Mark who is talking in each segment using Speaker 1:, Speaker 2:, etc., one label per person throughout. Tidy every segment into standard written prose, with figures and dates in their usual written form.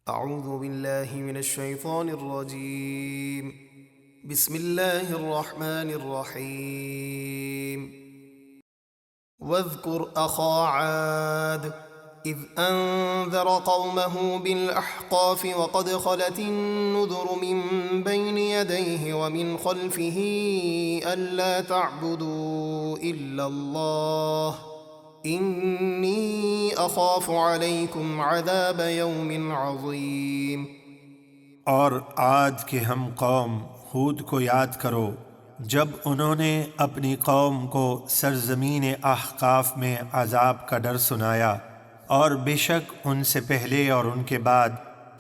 Speaker 1: اعوذ باللہ من الشیطان الرجیم بسم اللہ الرحمن الرحیم واذکر اخا عاد اذ انذر قومه بالاحقاف وقد خلت النذر من بین یدیہ ومن خلفہ الا تعبدوا الا اللہ انی اخاف علیکم عذاب یوم عظیم۔
Speaker 2: اور عاد کے ہم قوم ہود کو یاد کرو جب انہوں نے اپنی قوم کو سرزمین احقاف میں عذاب کا ڈر سنایا، اور بے شک ان سے پہلے اور ان کے بعد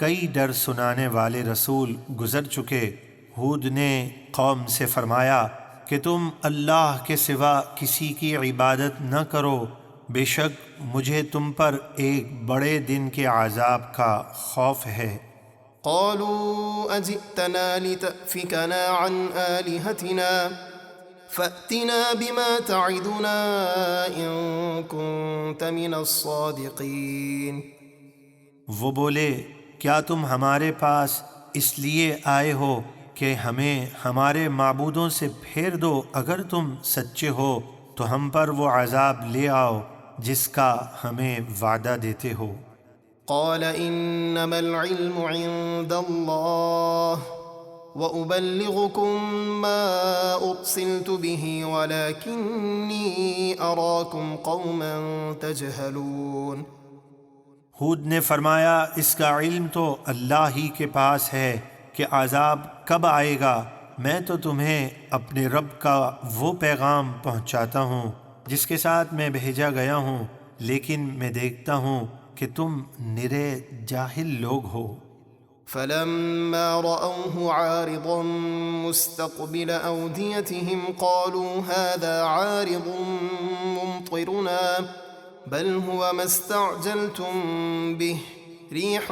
Speaker 2: کئی ڈر سنانے والے رسول گزر چکے۔ ہود نے قوم سے فرمایا کہ تم اللہ کے سوا کسی کی عبادت نہ کرو، بے شک مجھے تم پر ایک بڑے دن کے عذاب کا خوف ہے۔
Speaker 1: قالوا اجئتنا لتأفکنا عن آلہتنا فأتنا بما تعدنا ان کنت من الصادقین۔
Speaker 2: وہ بولے کیا تم ہمارے پاس اس لیے آئے ہو کہ ہمیں ہمارے معبودوں سے پھیر دو؟ اگر تم سچے ہو تو ہم پر وہ عذاب لے آؤ جس کا ہمیں وعدہ دیتے ہو۔
Speaker 1: قال انما العلم عند اللہ وأبلغكم ما أرسلت به ولكني أراكم قوما تجهلون۔
Speaker 2: ہود نے فرمایا اس کا علم تو اللہ ہی کے پاس ہے کہ عذاب کب آئے گا، میں تو تمہیں اپنے رب کا وہ پیغام پہنچاتا ہوں جس کے ساتھ میں بھیجا گیا ہوں، لیکن میں دیکھتا ہوں کہ تم نرے جاہل لوگ ہو۔
Speaker 1: فلما رأوه عارضا مستقبل أوديتهم قالوا هذا عارض ممطرنا بل هو ما استعجلتم به ريح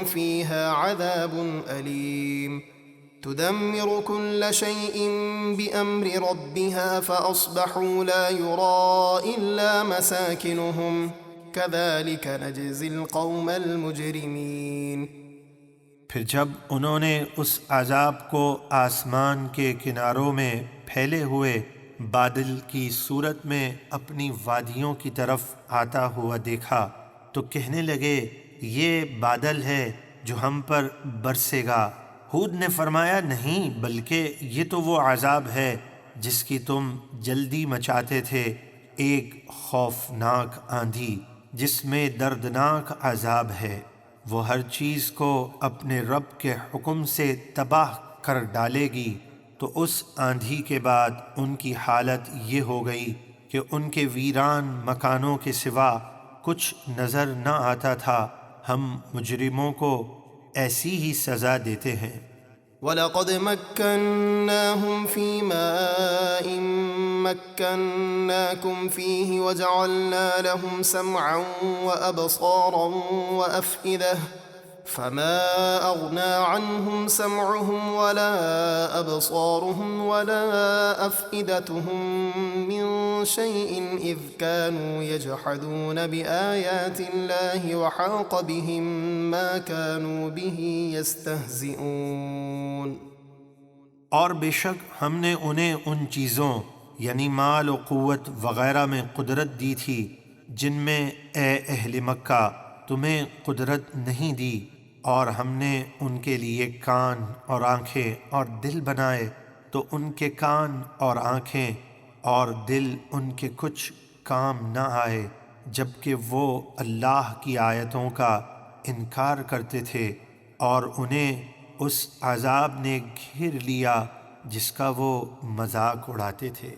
Speaker 1: فيها عذاب أليم تدمر كل شيء بأمر ربها فأصبحوا لا يرى إلا مساكنهم كذلك نجزي القوم المجرمين۔
Speaker 2: پھر جب انہوں نے اس عذاب کو آسمان کے کناروں میں پھیلے ہوئے بادل کی صورت میں اپنی وادیوں کی طرف آتا ہوا دیکھا تو کہنے لگے یہ بادل ہے جو ہم پر برسے گا۔ ہود نے فرمایا نہیں، بلکہ یہ تو وہ عذاب ہے جس کی تم جلدی مچاتے تھے، ایک خوفناک آندھی جس میں دردناک عذاب ہے، وہ ہر چیز کو اپنے رب کے حکم سے تباہ کر ڈالے گی۔ تو اس آندھی کے بعد ان کی حالت یہ ہو گئی کہ ان کے ویران مکانوں کے سوا کچھ نظر نہ آتا تھا۔ ہم مجرموں کو ایسی ہی سزا دیتے ہیں۔
Speaker 1: وَلَقَدْ مَكَّنَّاهُمْ فِي مَاءٍ مَكَّنَّاكُمْ فِيهِ وَجَعَلْنَا لَهُمْ سَمْعًا وَأَبْصَارًا وَأَفْئِدَةً فَمَا أَغْنَى عَنْهُمْ سَمْعُهُمْ وَلَا أَبْصَارُهُمْ وَلَا أَفْئِدَتُهُمْ مِنْ شَيْءٍ إِذْ كَانُوا يَجْحَدُونَ بِآيَاتِ اللَّهِ وَحَاقَ بِهِمْ مَا كَانُوا بِهِ يَسْتَهْزِئُونَ۔
Speaker 2: اور بے شک ہم نے انہیں ان چیزوں یعنی مال و قوت وغیرہ میں قدرت دی تھی جن میں اے اہل مکہ تمہیں قدرت نہیں دی، اور ہم نے ان کے لیے کان اور آنکھیں اور دل بنائے، تو ان کے کان اور آنکھیں اور دل ان کے کچھ کام نہ آئے جبکہ وہ اللہ کی آیتوں کا انکار کرتے تھے، اور انہیں اس عذاب نے گھیر لیا جس کا وہ مذاق اڑاتے تھے۔